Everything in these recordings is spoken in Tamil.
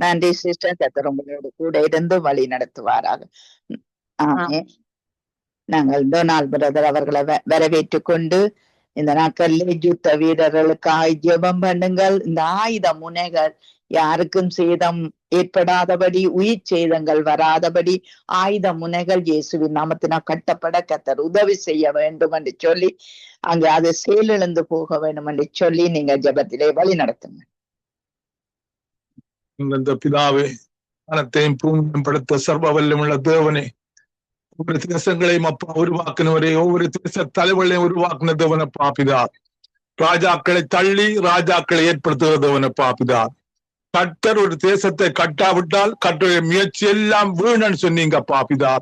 நன்றி சிஸ்டர். கர்த்தர் உங்களோடு கூட இருந்து வழி நடத்துவாராக. ஆமே. நாங்கள் டொனால்ட் பிரதர் அவர்களை வரவேற்றுக் கொண்டு இந்த நாட்களில் யுத்த வீரர்களுக்காக ஜெபம் பண்ணுங்கள். இந்த ஆயுத முனைகள் யாருக்கும் சேதம் ஏற்படாதபடி, உயிர் சேதங்கள் வராதபடி ஆயுத முனைகள் இயேசுவின் நாமத்தினால் கட்டப்பட கர்த்தர் உதவி செய்ய வேண்டும் என்று சொல்லி, அங்கு அது செயலிழந்து போக வேண்டும் என்று சொல்லி நீங்க ஜெபத்திலே வழி நடத்துங்க. இந்த பிதாவே, மனத்தையும் பூமிப்படுத்த சர்வ வல்லமுள்ள தேவனே, ஒவ்வொரு தேசங்களையும் அப்பா உருவாக்குனவரே, ஒவ்வொரு தேச தலைவர்களையும் உருவாக்குன தேவனப்பா பிதா. ராஜாக்களை தள்ளி ராஜாக்களை ஏற்படுத்துகிற தேவனப்பா பிதா. கர்த்தர் ஒரு தேசத்தை கட்டாவிட்டால் கர்த்தருடைய முயற்சி எல்லாம் வீணன்னு சொன்னீங்கப்பா பிதா.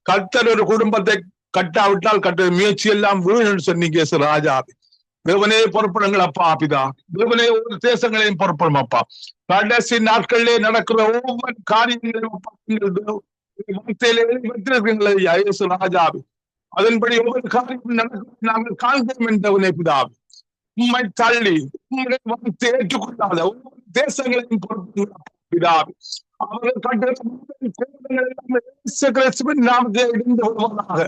கர்த்தர் ஒரு குடும்பத்தை கட்டாவிட்டால் கர்த்தருடைய முயற்சி எல்லாம் வீணன்னு சொன்னீங்க ராஜா. தேவனே பொறுப்படுங்கள் அப்பா பிதா. தேவனே ஒவ்வொரு தேசங்களையும் பொறுப்படும் அப்பா. கடைசி நாட்களிலே நடக்கிற ஒவ்வொரு காரியங்களையும் ராஜாவி அதன்படி ஒவ்வொரு காரியம் நடக்க நாங்கள் காண்கிறோம் என்றவனே பிதாவி. உண்மை தள்ளி உங்களை வார்த்தை ஏற்றுக்கொள்ளாத ஒவ்வொரு தேசங்களையும் பொறுப்பு பிதாவி. அவர்கள் கட்டுரை நாமத்தை இடிந்து வருவதாக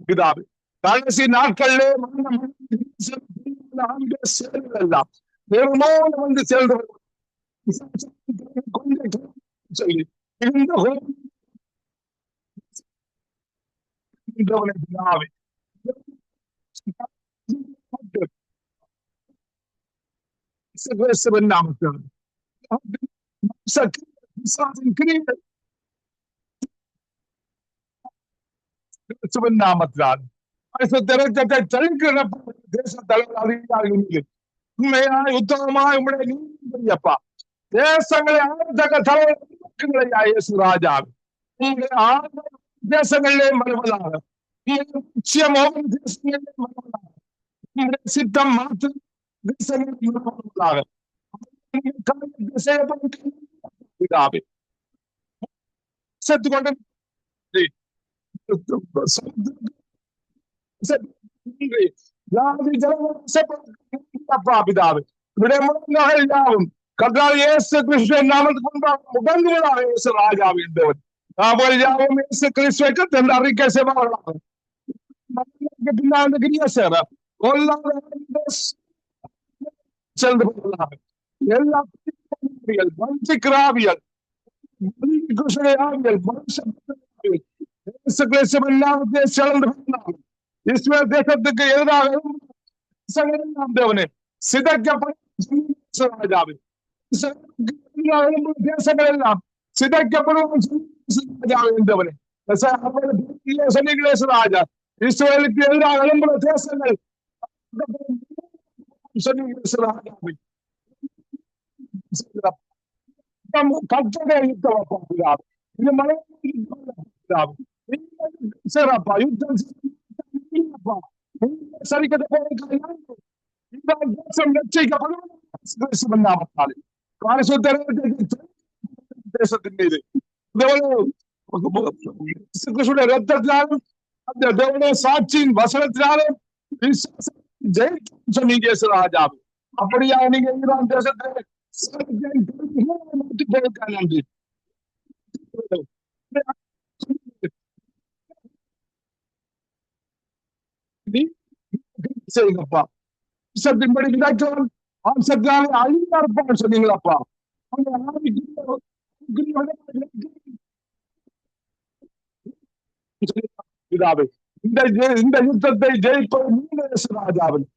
பிதாவி. கடைசி நாட்களிலே எல்லாம் பெருமோடு வந்து சேர்ந்து சொல்லி நாமத்தினால் தேச தலைவர் அதிகாரிகள் உண்மையாய் உத்தமமாய் உங்களுடைய நீதிப்பா தேசங்களை ஆழ்த்தக்க தலைவர்களையா இயேசு ராஜா. உங்களுடைய தேசங்களிலே மறுவதாக நிச்சயம் ஒவ்வொரு தேசங்களிலே மறுவதாக உங்களுடைய சித்தம் மாற்று தேசங்களில் மறுவதாக செத்துக்கொண்டு பிதாவே யாவும் கர்த்தர் இயேசு கிறிஸ்துவின் நாமத்துக்கு முன்பாக முகங்குவதாக இயேசு ராஜாவே என்றவன் அவள் யாவும் இயேசு கிறிஸ்துவுக்கு தன் அறிக்கை செய்வார்களாக. எல்லா வஞ்சிக்கிறாவியல் இஸ்ரேல் தேசத்துக்கு எதிராக தேவனே சிதைக்கப்படும் தேசங்கள் எல்லாம் சிதைக்கப்படும் என்றவனே ராஜா. இஸ்ரேலுக்கு எதிராக எழும்புற தேசங்கள் இது மழை சிறப்பா யுத்தம் தேசத்தின் மீது ரத்தத்தினாலும் அந்த தேவனுடைய சாட்சியின் வசனத்தினாலும் சொன்னீங்க ராஜா. அப்படியா நீங்க ஈரான் தேசத்தை நன்றி. செய்யுங்கப்பா. சத்தின்படி விதைச்சவன் அம்சத்தினாலே அழிவார்ப்பான்னு சொன்னீங்களாப்பா. இந்த யுத்தத்தை ஜெயிப்பது ராஜாவில்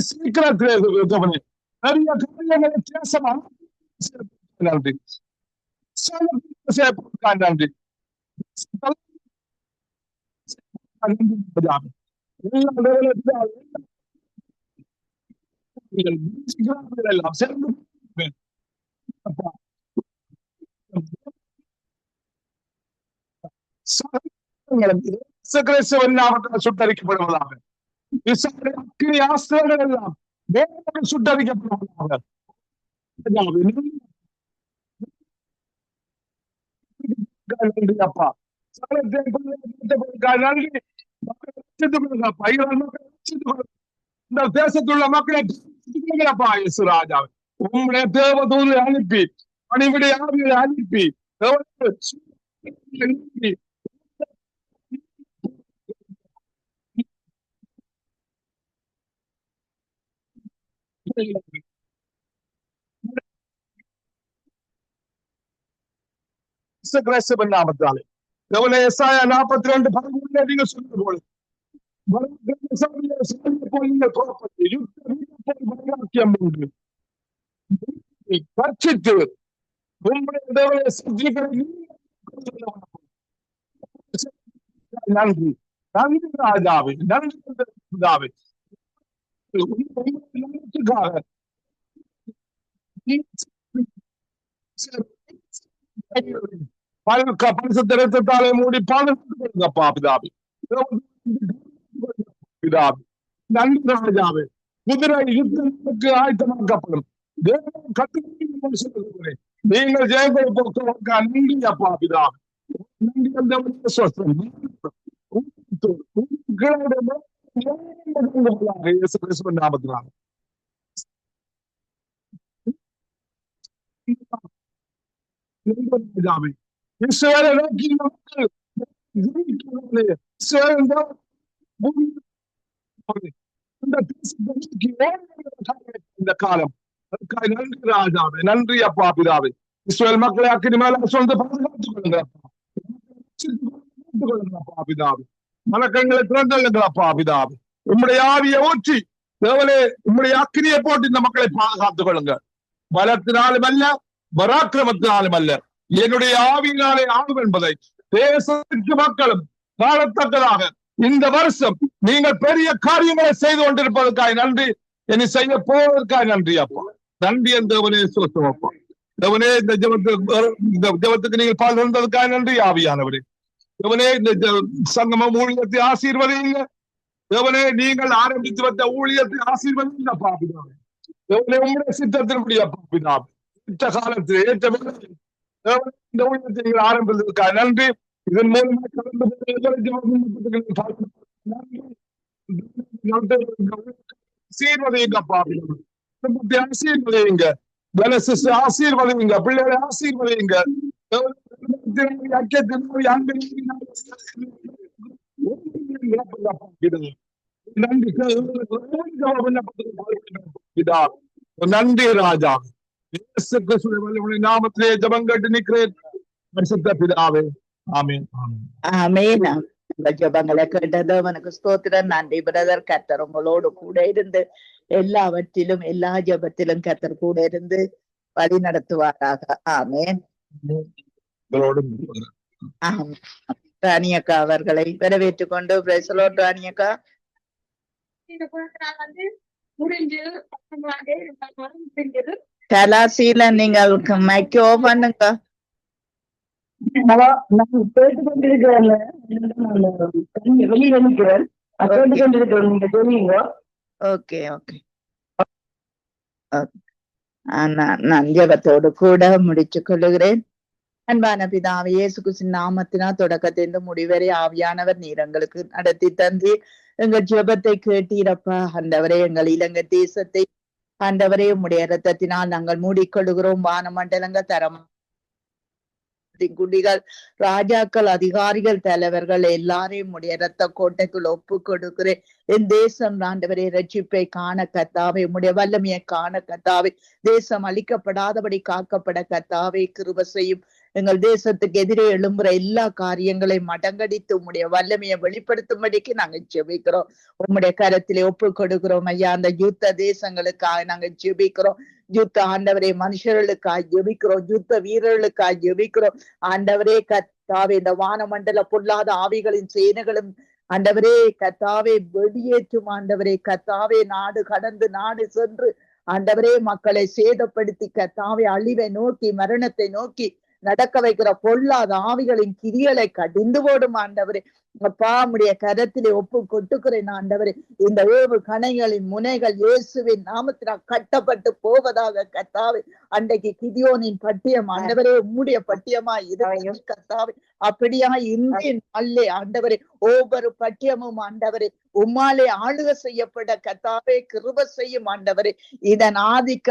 சீக்கிரத்திலே நிறைய காரியங்களை பேசலாம். நன்றி நன்றி. எல்லாம் சேர்ந்து சுட்டரிக்கப்படுவதாக ஆசிரியர்கள் எல்லாம் சுட்டரிக்கப்படுவதாக. அப்பா நன்றி. இந்த தேசத்துள்ள மக்களை இயேசு ராஜாவே, உங்களுடைய தேவதூதை அனுப்பி பணிவிடை ஆவியை அனுப்பி நாமத்தாலே எஸ்ஐயா 42:13 நீங்க சொன்னது போல கர்ச்சித்து நன்றி நன்றி ராஜாவே, நன்றி பிதாவே. பரிசுத்தரத்தாலே மூடி பாதுகாப்பா பிதாவே, பிதாவே. நன்றி ராஜாவே. குதிரை யுத்தத்துக்கு ஆயத்தமாக்கப்படும் நீங்கள் ஜெயங்களை போக்க நன்றி அப்பா பிதாவே. நன்றி நாமத்தினால இஸ்ரவேலை நோக்கி இந்த காலம் அதுக்காக நன்றி ராஜாவே, நன்றி அப்பா பிதாவே. இஸ்ரவேல் மக்களை அக்கினி மேல சொந்த பாதுகாத்துக் கொள்ளுங்க அப்பா பிதாவே. மலக்கங்களை திறந்தல்லுங்கள் அப்பா பிதாவே. உம்முடைய ஆவியை ஊற்றி தேவனே உம்முடைய அக்கினியை போட்டு இந்த மக்களை பாதுகாத்துக் கொள்ளுங்க. பலத்தினாலும் அல்ல, பராக்கிரமத்தினாலும் அல்ல, என்னுடைய ஆவியினாலே ஆகும் என்பதை தேசத்திற்கு மக்களும் காணத்தக்கதாக இந்த வருஷம் நீங்கள் பெரிய காரியங்களை செய்து கொண்டிருப்பதற்காக நன்றி. என்னை செய்ய போவதற்காக நன்றி அப்பா. நன்றி என் தேவனே, சொத்தம் அப்பா. தேவனே, இந்த ஜெபத்துக்கு நீங்கள் பால் தந்ததுக்காக நன்றி ஆவியானவரே. தேவனே, இந்த சங்கமம் ஊழியத்தை ஆசீர்வதிங்க. தேவனே, நீங்கள் ஆரம்பித்து வந்த ஊழியத்தை ஆசீர்வதிங்க அப்பா பிதாவே. தேவனே, உங்களுடைய சித்தத்தின்படி அப்பா பிதாவே. ஏற்ற காலத்தில் ஏற்ற இந்த ஊழியத்தை நீங்கள் ஆரம்பித்ததற்காக நன்றி. இதன் மூலமாக ஆசீர்வதிங்க அப்பா பிதாவே. ஆசீர்வதிங்க, ஆசீர்வதிங்க, பிள்ளைகளை ஆசீர்வதிங்க. நன்றி ராஜா. நாமத்திலே ஜபம் கேட்டு நிற்கிறேன் பரிசுத்த பிதாவே. ஆமென். ஆமென். ஜபங்களை கேட்டது அவனுக்கு ஸ்தோத்திரம். நன்றி பிரதர். கர்த்தர் உங்களோடு கூட இருந்து எல்லாவற்றிலும் எல்லா ஜபத்திலும் கர்த்தர் கூட இருந்து வழி நடத்துவாராக. ஆமென். ராணியக்கா அவர்களை வரவேற்றுக் கொண்டு ராணியக்கா கலாசியில நீங்கள் மைக் ஓபன் பண்ணுங்க. Okay okay. நான் ஜெபத்தோடு கூட முடிச்சுக் கொள்ளுகிறேன். அன்பான பிதாவே, இயேசு கிறிஸ்துவின் நாமத்தினா தொடக்கத்திலிருந்து முடிவரை ஆவியானவர் நீர் எங்களுக்கு நடத்தி தந்து எங்கள் ஜெபத்தை கேட்டீரப்பா. ஆண்டவரே, எங்கள் இலங்கை தேசத்தை ஆண்டவரே உம்முடைய இரத்தத்தினால் நாங்கள் மூடிக்கொள்ளுகிறோம். வானமண்டலங்கள் தரம் குடிகள் ராஜாக்கள் அதிகாரிகள் தலைவர்கள் எல்லாரையும் உடைய இரத்த கோட்டைக்குள் ஒப்பு கொடுக்கிறேன். என் தேசம் ஆண்டவரே ரட்சிப்பை காண கத்தாவே, உம்முடைய வல்லமையை காண கத்தாவே, தேசம் அழிக்கப்படாதபடி காக்கப்பட கத்தாவே கிருபை செய்யும். எங்கள் தேசத்துக்கு எதிரே எழும்புற எல்லா காரியங்களையும் மடங்கடித்து உம்முடைய வல்லமையை வெளிப்படுத்தும்படிக்கு நாங்க ஜெபிக்கிறோம். உம்முடைய கரத்திலே ஒப்பு கொடுக்கிறோம் ஐயா. அந்த யுத்த தேசங்களுக்காக நாங்க ஜெபிக்கிறோம். யுத்த ஆண்டவரே மனுஷர்களுக்காக ஜெபிக்கிறோம். யுத்த வீரர்களுக்காக ஜெபிக்கிறோம். ஆண்டவரே கத்தாவே, இந்த வானமண்டல பொல்லாத ஆவிகளின் சேனைகளும் ஆண்டவரே கத்தாவே வெளியேற்றும். ஆண்டவரே கத்தாவே, நாடு கடந்து நாடு சென்று ஆண்டவரே மக்களை சேதப்படுத்தி கத்தாவே அழிவை நோக்கி மரணத்தை நோக்கி நடக்க வைக்கிற பொல்லாத ஆவிகளின் கிரிகளை கடிந்து போடும் ஆண்டவரே. அப்பா உம்முடைய கரத்திலே ஒப்பு கொட்டுக்கிறேன் ஆண்டவரே. இந்த ஏவு கணைகளின் முனைகள் இயேசுவின் நாமத்தினால் கட்டப்பட்டு போவதாக கர்த்தாவே. அன்றைக்கு கிதியோனின் பட்டியம் ஆண்டவரே உம்முடைய பட்டியமா இருக்கிறது கர்த்தாவே. அப்படியா இன்றைய நாளிலே ஆண்டவரே ஒவ்வொரு பட்டியமும் ஆண்டவரே உம்மாலே ஆளுகை செய்யப்பட கர்த்தாவே கிருபை செய்யும் ஆண்டவரே. இதன் ஆதிக்க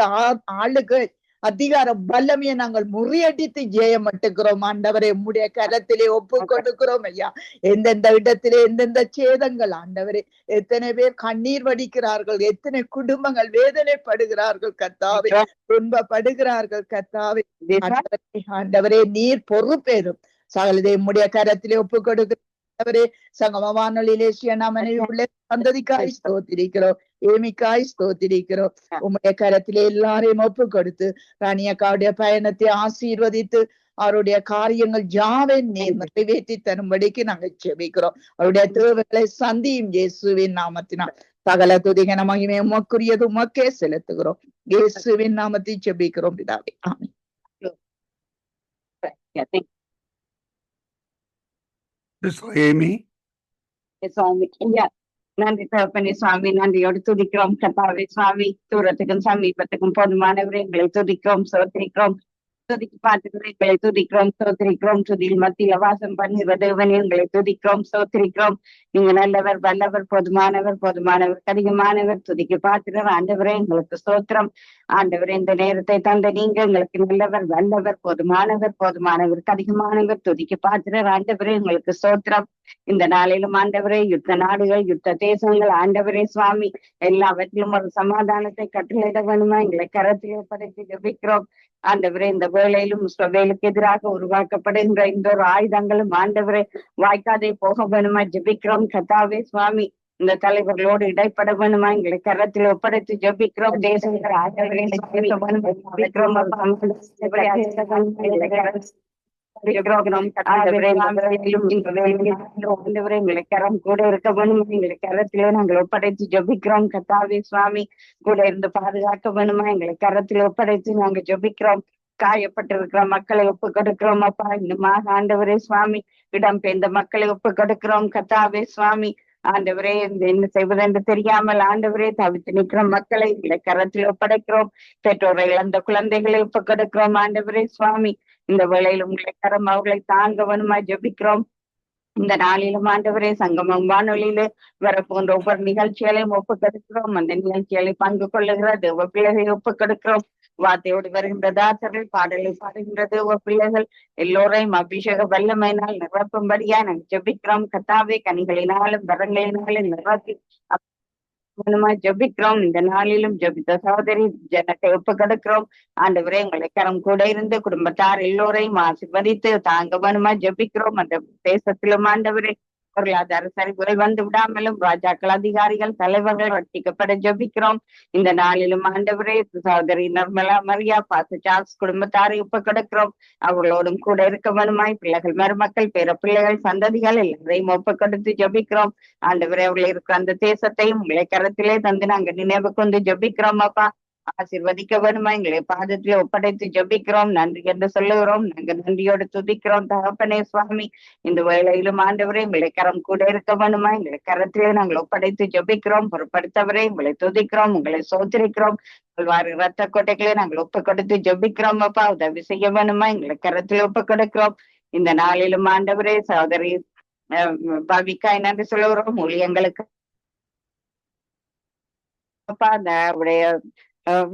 ஆளுகை அதிகார வல்லமையை நாங்கள் முறியடித்து ஜெயம் மட்டுக்கிறோம் ஆண்டவரே. உம்முடைய கரத்திலே ஒப்பு கொடுக்கிறோம் ஐயா. எந்தெந்த இடத்திலே எந்தெந்த சேதங்கள் ஆண்டவரே, எத்தனை பேர் கண்ணீர் வடிக்கிறார்கள், எத்தனை குடும்பங்கள் வேதனைப்படுகிறார்கள் கர்த்தாவே, துன்பப்படுகிறார்கள் கர்த்தாவே. ஆண்டவரே நீர் பொறுப்பேறும் சகலதை உம்முடைய கரத்திலே ஒப்பு கொடுக்கிறவரே. சங்கம வானொலியிலே மனைவி உள்ள சந்ததிக்காய் ஸ்தோத்திரிக்கிறோம், ஏமிக்காய் ஸ்தோத்திரிக்கிறோம். உம்முடைய கரத்திலே எல்லாரையும் ஒப்பு கொடுத்து ராணியக்காவுடைய பயணத்தை ஆசீர்வதித்து அவருடைய காரியங்கள் யாவை நீர் நிறைவேற்றி தரும்படிக்கு நாங்கள் ஜெபிக்கிறோம். அவருடைய தேவைகளை சந்தியும் இயேசுவின் நாமத்தினால். சகல துதிகன மகிமை உமக்குரியது உமக்கே செலுத்துகிறோம். இயேசுவின் நாமத்தை ஜெபிக்கிறோம் பிதாவே, ஆமென். நன்றி தகப்பனே சுவாமி, நன்றியோடு துதிக்கிறோம் கர்த்தாவே சுவாமி. தூரத்துக்கும் சமீபத்துக்கும் போதுமானவரை எங்களை துதிக்கிறோம், சோத்திரிக்கிறோம். துதிக்கு பார்த்துக்கிறோம், எங்களை துதிக்கிறோம், சோத்திரிக்கிறோம். துதியில் மத்தியில வாசம் பண்ணுகிற தேவனே எங்களை துதிக்கிறோம், சோத்திரிக்கிறோம். நீங்க நல்லவர், வல்லவர், போதுமானவர், போதுமானவர், அதிகமானவர். துதிக்கு பார்த்துக்கிற ஆண்டவரே எங்களுக்கு ஸ்தோத்திரம். ஆண்டவரே இந்த நேரத்தை தந்த நீங்க எங்களுக்கு நல்லவர், வல்லவர், போதுமானவர், போதுமானவர், அதிகமானவர். துதிக்கு பார்த்துக்கிற ஆண்டவரே எங்களுக்கு ஸ்தோத்திரம். இந்த நாளிலும் ஆண்டவரே யுத்த நாடுகள், யுத்த தேசங்கள் ஆண்டவரே சுவாமி எல்லாவற்றிலும் ஒரு சமாதானத்தை கட்டளையிட வேணுமா எங்களை கரத்திலே படைத்து ஜெபிக்கிறோம். ஆண்டவரே இந்த வேளையிலும் இஸ்ரவேலுக்கு எதிராக உருவாக்கப்படுகின்ற இந்த ஒரு ஆயுதங்களும் ஆண்டவரே வாய்க்காதே போக வேணுமா ஜெபிக்கிறோம் கர்த்தாவே சுவாமி. இந்த தலைவர்களோடு இடைப்பட வேணுமா எங்களை கரத்தில் ஒப்படைத்து ஜெபிக்கிறோம். தேசங்கள் ஆண்டவரே கரம் கூட இருக்க வேணும் எங்களை கரத்திலே நாங்கள் ஒப்படைத்து ஜெபிக்கிறோம் கர்த்தாவே சுவாமி. கூட இருந்து பாதுகாக்க வேணுமா எங்களை கரத்திலே ஒப்படைத்து நாங்க ஜெபிக்கிறோம். காயப்பட்டிருக்கிற மக்களை ஒப்பு கொடுக்கிறோம் அப்பா. இன்னுமாக ஆண்டவரே சுவாமி இடம்பெயர்ந்த மக்களை ஒப்பு கொடுக்கிறோம் கர்த்தாவே சுவாமி. ஆண்டவரே என்ன செய்வதென்று தெரியாமல் ஆண்டவரே தவித்து நிற்கிற மக்களை எங்களை கரத்தில் ஒப்படைக்கிறோம். பெற்றோரை இழந்த குழந்தைகளை ஒப்பு கொடுக்கிறோம் ஆண்டவரே சுவாமி. இந்த வேளையில் உங்களை கரம் அவர்களை தாங்க வேணுமா ஜெபிக்கிறோம். இந்த நாளிலும் ஆண்டவரே சங்கமம் வானொலியில வரப்போன்ற ஒவ்வொரு நிகழ்ச்சிகளையும் ஒப்பு கொடுக்கிறோம். அந்த நிகழ்ச்சிகளை பங்கு கொள்ளுகிற தேவ பிள்ளைகளை ஒப்பு கொடுக்கிறோம். வார்த்தையோடு வருகின்ற தாசர்கள், பாடலை பாடுகின்ற தேவ பிள்ளைகள் எல்லோரையும் அபிஷேக வல்லமையினால் நிரப்பும்படியா நாங்கள் ஜெபிக்கிறோம் கர்த்தாவே. கனிகளினாலும் வரங்களினாலும் நிரப்பி ஜெபிக்கிறோம். இந்த நாளிலும் ஜெபித்த சகோதரி ஜனத்தை ஒப்பு கொடுக்கிறோம். ஆண்டவரே எங்களை கரம் கூட இருந்து குடும்பத்தார் எல்லோரையும் ஆசீர்வதித்து தாங்க வேணுமா ஜெபிக்கிறோம். அந்த தேசத்திலும் ஆண்டவரே பொருளாதார சரிவுரை வந்து விடாமலும் ராஜாக்கள், அதிகாரிகள், தலைவர்கள் ரட்சிக்கப்பட ஜெபிக்கிறோம். இந்த நாளிலும் ஆண்டவரே சகோதரி நிர்மலா மரியா, பாஸ்டர் சார்ல்ஸ் குடும்பத்தாரை ஒப்பு கொடுக்கிறோம். அவர்களோடும் கூட இருக்க வேணுமாய் பிள்ளைகள், மருமக்கள், பேர பிள்ளைகள், சந்ததிகள் எல்லாரையும் ஒப்பு கொடுத்து ஜெபிக்கிறோம். ஆண்டவரே அவர்கள் இருக்கிற அந்த தேசத்தையும் உங்களை கரத்திலே தந்து நாங்க நினைவு கொண்டு ஜெபிக்கிறோம் அப்பா. ஆசீர்வதிக்க வேணுமா எங்களை பாதத்திலே ஒப்படைத்து ஜெபிக்கிறோம். நன்றி என்று சொல்லுகிறோம். நாங்க நன்றியோடு துதிக்கிறோம் தகப்பனே சுவாமி. இந்த வேளையிலும் ஆண்டவரே எங்களை கரம் கூட இருக்க வேணுமா எங்களை கரத்திலே நாங்கள் ஒப்படைத்து ஜெபிக்கிறோம். பொறுப்படுத்தவரே உங்களை துதிக்கிறோம், உங்களை சோதரிக்கிறோம். இரத்த கோட்டைகளை நாங்கள் ஒப்பு கொடுத்து ஜெபிக்கிறோம் அப்பா. உதவி செய்ய வேணுமா எங்களை கரத்திலே ஒப்பு கொடுக்கிறோம். இந்த நாளிலும் ஆண்டவரே சகோதரி பாவிக்காய் நன்றி சொல்லுகிறோம். ஊழியங்களுக்கு அப்பா அந்த அவருடைய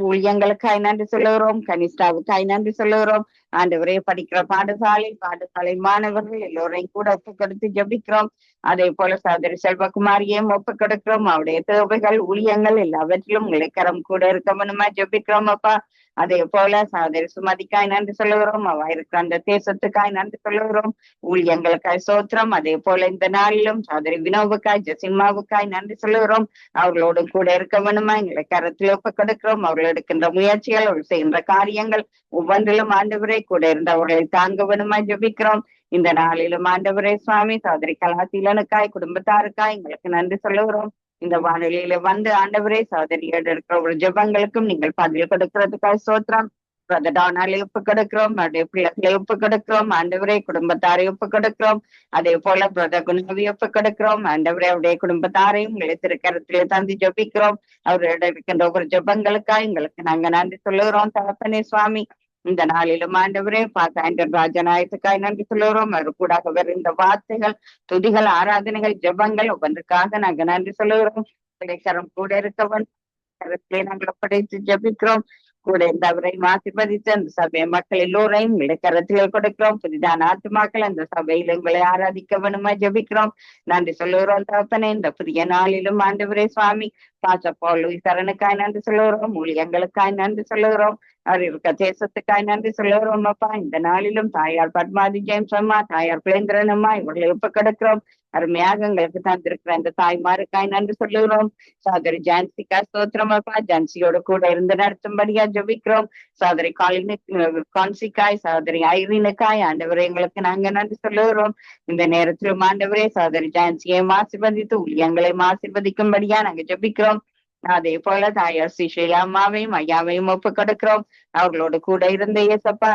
ஊழியங்களுக்காய் நன்றி சொல்லுகிறோம். கனிஷ்டாவுக்காய் நன்றி சொல்லுகிறோம். ஆண்டவரே படிக்கிற பாடசாலை மாணவர்கள் எல்லோரையும் கூட ஒப்பு கொடுத்து ஜெபிக்கிறோம். அதே போல சகோதரி செல்வகுமாரியையும் ஒப்பு கொடுக்கிறோம். அவருடைய தேவைகள், ஊழியங்கள் எல்லாவற்றிலும் உங்களை கரம் கூட இருக்க வேணுமா ஜெபிக்கிறோம் அப்பா. அதே போல சகோதரி சுமதிக்காய் நன்றி சொல்லுகிறோம். அவ இருக்கிற அந்த தேசத்துக்காய் நன்றி சொல்லுகிறோம். ஊழியங்களுக்காய் சோத்திரம். அதே போல இந்த நாளிலும் சகோதரி வினோவுக்காய், ஜெசிமாவுக்காய் நன்றி சொல்லுகிறோம். அவர்களோடு கூட இருக்க வேணுமா எங்களை கரத்தில் ஒப்பு கொடுக்கிறோம். அவர்கள் எடுக்கின்ற முயற்சிகள், அவர்கள் செய்கின்ற காரியங்கள் ஒவ்வொன்றிலும் ஆண்டவரே கூட இருந்து அவர்களை தாங்க வேணுமா ஜெபிக்கிறோம். இந்த நாளிலும் ஆண்டவரே சுவாமி சகோதரி கலாசீலனுக்காய், குடும்பத்தாருக்காய் எங்களுக்கு நன்றி சொல்லுகிறோம். இந்த வானொலியில வந்து ஆண்டவரே சகோதரியோடு இருக்கிற ஒரு ஜெபங்களுக்கும் நீங்கள் பதில் கொடுக்கிறதுக்காக சோத்திரம். பிரதர் டொனால்டை ஒப்புக் கொடுக்கிறோம், அவருடைய பிள்ளைகளை ஒப்புக் கொடுக்கிறோம் ஆண்டவரே, குடும்பத்தாரை ஒப்புக் கொடுக்கிறோம். அதே போல பிரதர் குணவி ஒப்புக் கொடுக்கிறோம் ஆண்டவரே, அவருடைய குடும்பத்தாரையும் உங்களை திருக்கரத்திலே தந்து ஜெபிக்கிறோம். அவரோட இருக்கின்ற ஒவ்வொரு ஜெபங்களுக்காக எங்களுக்கு நாங்க நன்றி சொல்லுகிறோம் தகப்பனே சுவாமி. இந்த நாளிலும் ஆண்டவரே பாத்தாண்டர் ராஜநாயகத்துக்காய் நன்றி சொல்லுகிறோம். அவர் கூட வரும் இந்த வார்த்தைகள், துதிகள், ஆராதனைகள், ஜெபங்கள் ஒவ்வொன்றுக்காக நாங்க நன்றி சொல்லுகிறோம். கரம் கூட இருக்கவன் கரத்திலே நாங்கள் படைத்து ஜெபிக்கிறோம். கூட இந்த அவரை ஆசீர்வதித்து அந்த சபை மக்கள் எல்லோரையும் கரத்திலே கொடுக்கிறோம். புதிதான ஆத்துமாக்கள் அந்த சபையில் எங்களை ஆராதிக்க வேணுமா ஜெபிக்கிறோம். நன்றி சொல்லுகிறோம் தகப்பனே. இந்த புதிய நாளிலும் ஆண்டவரே சுவாமி பாசப்போல் சரணுக்காய் நன்றி சொல்லுகிறோம். ஊழியங்களுக்காய் நன்றி சொல்லுகிறோம். அவர் இருக்க தேசத்துக்காய் நன்றி சொல்லுகிறோம் அப்பா. இந்த நாளிலும் தாயார் பத்மாதி ஜெயம்ஸ் அம்மா, தாயார் பிளேந்திரன் அம்மா இவர்களை ஒப்புக் கொடுக்கிறோம். அருமையாக எங்களுக்கு தந்திருக்கிற இந்த தாய்மாருக்காய் நன்றி சொல்லுகிறோம். சகோதரி ஜான்சிக்கா ஸ்தோத்திரம் அப்பா. ஜான்சியோடு கூட இருந்து நடத்தும்படியா ஜெபிக்கிறோம். சகோதரி கான்சிக்காய், சகோதரி ஐரீனுக்காய் ஆண்டவரே எங்களுக்கு நாங்க நன்றி சொல்லுகிறோம். இந்த நேரத்திலும் ஆண்டவரே சகோதரி ஜான்சியை ஆசீர்வதித்து ஊழியங்களை ஆசீர்வதிக்கும்படியா நாங்க ஜெபிக்கிறோம். அதே போல தாயார் ஸ்ரீஷைலா அம்மாவையும் ஐயாவையும் ஒப்புக் கொடுக்கிறோம். அவர்களோடு கூட இருந்த இயேசப்பா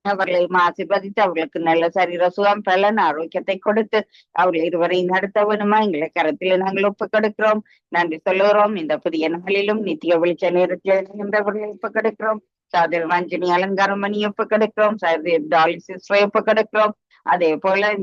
அவர்களை ஆசீர்வதித்து அவர்களுக்கு நல்ல சரீர சுகம், பலன், ஆரோக்கியத்தை கொடுத்து அவர்கள் இருவரையும் நடத்தவனுமா எங்களை கரத்திலே நாங்கள் ஒப்புக் கொடுக்கிறோம். நன்றி சொல்லுகிறோம். இந்த புதிய நாளிலும் நித்திய வெளிச்ச நேரத்தில் இருந்தவர்களை ஒப்புக் கொடுக்கிறோம். சகோதரி ரஞ்சினி அலங்காரம் மணி ஒப்புக் கொடுக்கிறோம். சகோதரி டாலி சிஸ்டரை ஒப்புக் கொடுக்கிறோம். அதே போல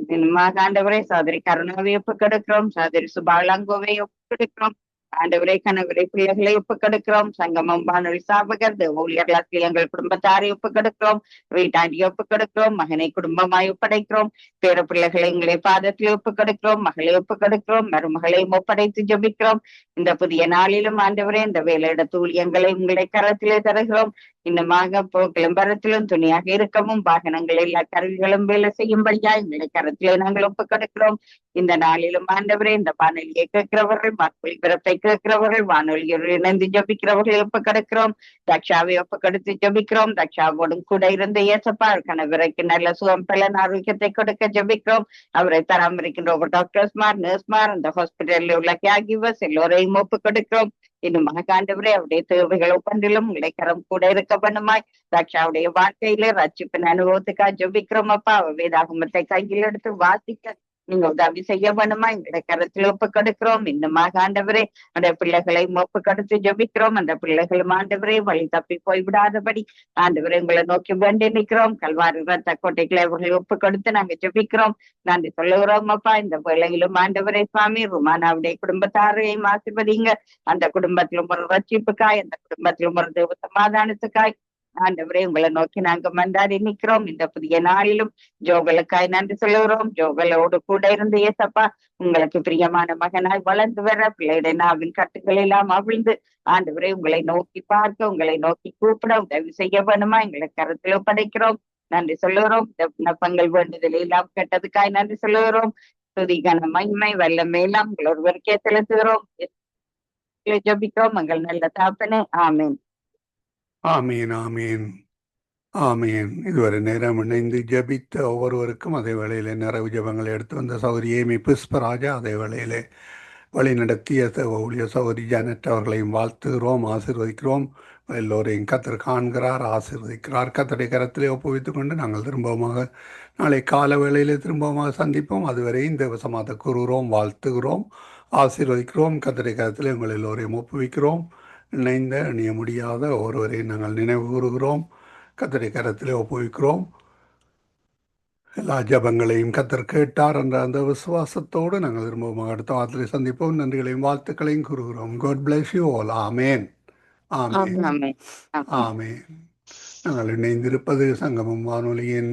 ஆண்டவரை சகோதரி கருணாவை ஒப்புக் கொடுக்கிறோம். சகோதரி சுபாலங்கோவை ஒப்புக் கொடுக்கிறோம். ஆண்டவரை கணவரை பிள்ளைகளை ஒப்புக் கொடுக்கிறோம். சங்கமம் வானொலி சாபகர் ஊழியர்கள் எங்கள் குடும்பத்தாரை ஒப்புக் கொடுக்கிறோம். வீட்டாண்டி ஒப்புக் கொடுக்கிறோம். மகனை குடும்பமாய் ஒப்படைக்கிறோம். பேர பிள்ளைகளை எங்களை பாதத்தில் ஒப்புக் கொடுக்கிறோம். மகளை ஒப்புக் கொடுக்கிறோம். மருமகளையும் ஒப்படைத்து ஜெபிக்கிறோம். இந்த புதிய நாளிலும் ஆண்டவரே இந்த வேலையிடத்து ஊழியங்களை உங்களை கரத்திலே தருகிறோம். இன்னமாக கிளம்பரத்திலும் துணியாக இருக்கவும் வாகனங்கள் எல்லா கருவிகளும் வேலை செய்யும்படியா எங்களை கரத்திலே நாங்கள் ஒப்புக் கொடுக்கிறோம். இந்த நாளிலும் ஆண்டவரே இந்த வானொலியை கேட்கிறவர்கள், வாக்குறுதி பிறப்பை கேட்கிறவர்கள், வானொலியோடு இணைந்து ஜபிக்கிறவர்களை ஒப்புக் கொடுக்கிறோம். தக்ஷாவை ஒப்புக் கொடுத்து ஜபிக்கிறோம். தக்ஷாவோடும் கூட இருந்த இயேசப்பா கணவருக்கு நல்ல சுகம், பலன், ஆரோக்கியத்தை கொடுக்க ஜபிக்கிறோம். அவரை பராமரிக்கின்ற ஒவ்வொரு டாக்டர்ஸ்மார், நர்ஸ்மார், அந்த ஹாஸ்பிட்டலில் உள்ள கேர் கிவர்ஸ் எல்லோரையும் ஒப்புக் கொடுக்கிறோம். இன்னும் ஆண்டவரே அவருடைய தேவைகள் ஒவ்வொன்றிலும் இடைக்கரம் கூட இருக்க பண்ணுமாய் தக்ஷாவுடைய வாழ்க்கையில ரட்சிப்பின் அனுபவத்துக்காக ஜபிக்கிறோம் அப்பா. வேதாகமத்தை கையில் எடுத்து வாசிக்க நீங்க உதவி செய்ய வேணுமா எங்களுடைய கருத்தில் ஒப்புக் கொடுக்கிறோம். இன்னுமாக ஆண்டவரே அந்த பிள்ளைகளை ஒப்புக் கொடுத்து ஜபிக்கிறோம். அந்த பிள்ளைகளும் ஆண்டவரே வழி தப்பி போய்விடாதபடி ஆண்டவரை உங்களை நோக்கி வேண்டி நிற்கிறோம். கல்வாரி ரத்த கோட்டைகளை அவர்களை ஒப்புக் கொடுத்து நாங்க ஜபிக்கிறோம். நன்றி சொல்லுகிறோம் அப்பா. இந்த பிள்ளைகளும் ஆண்டவரே சுவாமி ருமானாவுடைய குடும்பத்தாரையும் ஆசீர்வதிங்க. அந்த குடும்பத்திலும் ஒரு ரட்சிப்புக்காய், அந்த குடும்பத்திலும் ஒரு தேவ சமாதானத்துக்காய் ஆண்டவரே உங்களை நோக்கி நாங்க மன்றாடி நிற்கிறோம். இந்த புதிய நாளிலும் ஜோகலுக்காய் நன்றி சொல்லுகிறோம். ஜோகலோடு கூட இருந்து ஏசப்பா உங்களுக்கு பிரியமான மகனாய் வளர்ந்து வர பிள்ளையுடைய நாவின் கட்டுகள் எல்லாம் அவிழ்ந்து ஆண்டவரே உங்களை நோக்கி பார்க்க, உங்களை நோக்கி கூப்பிட உதவி செய்ய வேணுமா எங்களை கருத்துல படைக்கிறோம். நன்றி சொல்லுகிறோம். இந்த விண்ணப்பங்கள் வேண்டுதல் எல்லாம் கேட்டதுக்காய் நன்றி சொல்லுகிறோம். துதிகான மகிமை வல்லமை எல்லாம் உங்கள் ஒருவருக்கே செலுத்துகிறோம். ஜபிக்கிறோம் எங்கள் நல்ல தாப்பனே. ஆமீன். ஆமீன், ஆமீன், ஆமீன். இதுவரை நேரம் இணைந்து ஜபித்த ஒவ்வொருவருக்கும் அதே வேளையிலே நிறைவு ஜபங்களை எடுத்து வந்த சகோதரி ஏமி புஷ்பராஜா, அதே வேளையிலே வழி நடத்திய ஊழிய சகோதரி ஜானட் அவர்களையும் வாழ்த்துகிறோம், ஆசீர்வதிக்கிறோம். எல்லோரையும் கத்தர் காண்கிறார், ஆசீர்வதிக்கிறார். கத்தருடைய கரத்திலே ஒப்புவித்துக் கொண்டு நாங்கள் திரும்பமாக நாளை கால வேளையிலே திரும்பமாக சந்திப்போம். அதுவரை இந்த வசமாக கூறுகிறோம், வாழ்த்துகிறோம், ஆசீர்வதிக்கிறோம். கத்தருடைய கரத்திலே உங்கள் எல்லோரையும் ஒப்புவிக்கிறோம். இணைந்த அணிய முடியாத ஒருவரை நாங்கள் நினைவு கூறுகிறோம். கத்தருடைய கரத்திலே ஒப்புவிக்கிறோம். எல்லா ஜபங்களையும் கத்தர் கேட்டார் என்ற அந்த விசுவாசத்தோடு நாங்கள் திரும்பவும் அடுத்த வாரத்திலே சந்திப்போம். நன்றிகளையும் வாழ்த்துக்களையும் கூறுகிறோம். God bless you all. ஆமேன், ஆமேன், ஆமேன். நாங்கள் இணைந்திருப்பது சங்கமம் வானொலியின்